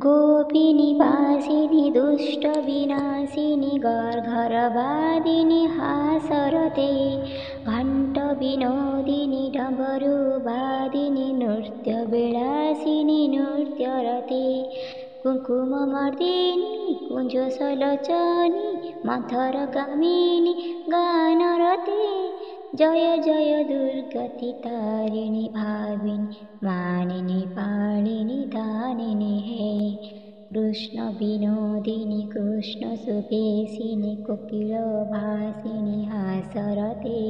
गोपीनिवासिनि दुष्टविनाशिनि गर्घरवादिनि हासरते घण्टविनोदिनि डमरुवादिनि नृत्यविलासिनि नृत्यरते कुङ्कुममर्दिनि कुञ्जसलोचनि मन्थरगामिनि गानरते जय जय दुर्गति तारिणि भाविनि मानिनि पालिनि दानिनि हे कृष्ण विनोदिनि कृष्ण सुकेशिनि कोकिलभासिनि हासरते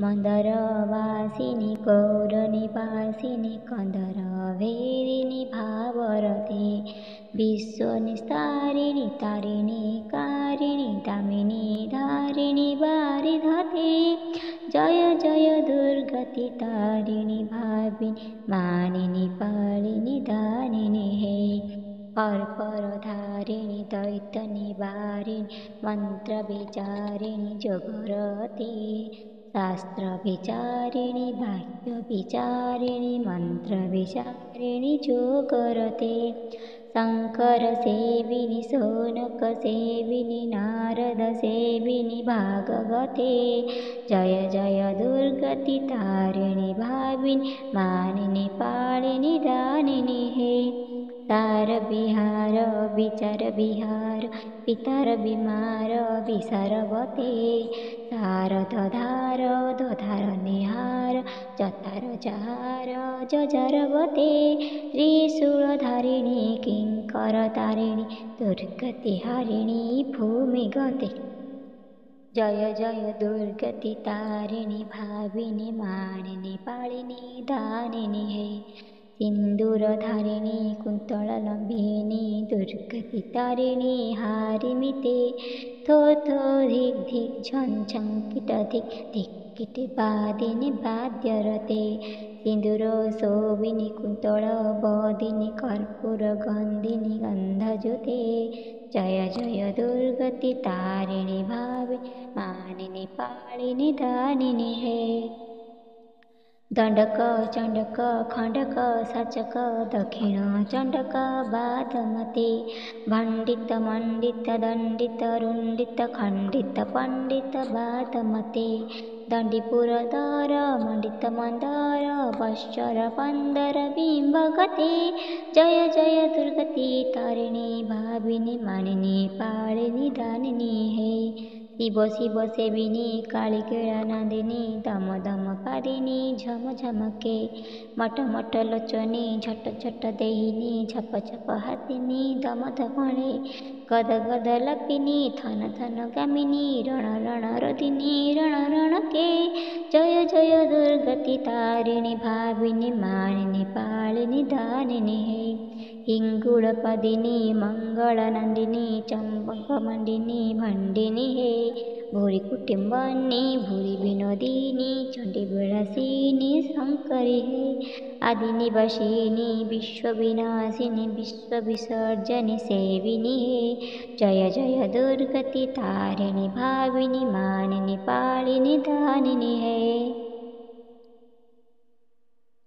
मन्दरवासिनि गौरनिवासिनि कन्दरभेदिनि भावरते विश्वनिस्तारिणि तारिणि कारिणि दामिनि धारिणि वारिधते जय जय दुर्गति तारिणि भाविनि मानिनि पालिनि दानिनि हे पर्परधारिणि दैत्यनिवारिणि मन्त्रविचारिणि जगरति शास्त्रविचारिणि वाक्यविचारिणि मन्त्रविचारिणि जोगरते शङ्करसेविनि शौनकसेविनि नारदसेविनि भागवते जय जय दुर्गति तारिणि भाविनि मानिनि पालिनि दानिनि हे तारविहार विचारविहार पितरविमार विसारवते शारदधार दधारनिहार जतारजहार जजरवते त्रिशूलधारिणि किङ्करतारिणि दुर्गतिहारिणि भूमिगते जय जय दुर्गति तारिणि भाविनि मानिनि पालिनि दानिनि हे सिन्दूरधारिणि कुन्तललम्बिनि दुर्गति तारिणि हारिमिते थो थो धिक् धिक् झं झं किट धिक् धिक् किटिवादिनि वाद्यरते सिन्दूरशोभिनि कुन्तलवदिनि कर्पूरगन्धिनि गन्धयुते जय जय दुर्गति तारिणि भाविनि मानिनि पालिनि दानिनि हे दण्डक चण्डक खण्डक साचक दक्षिण चण्डक वादमते भण्डित मण्डित दण्डित रुण्डित खण्डित पण्डित वादमते दण्डिपुरधर मण्डित मन्दर वश्चर पन्दर बिम्बगते जय जय दुर्गति तारिणि भाविनि मानिनि पालिनि दानिनि हे शिव शिव सेविनि कालिकेला नन्दिनी दम दम पादिनी झम झमके मट मट लोचनी झट झट देहिनी झप झप हाथिनी दम धमळे गद गद लपिनी थन थन गामिनी रण रण रोदिनी रण रणके जय जय दुर्गति तारिणि भाविनि मानिनि पालिनि दानिनि हे हिङ्गुळपदिनी मङ्गलनन्दिनी चम्पकमण्डिनी भण्डिनि हे भूरि कुटुम्बिनी भूरि विनोदिनी चण्डीविलासिनी शङ्करि हे आदिनिवासिनी विश्वविनाशिनी विश्वविसर्जनि सेविनि हे जय जय दुर्गति तारिणि भाविनि मानिनि पालिनि दानिनि हे।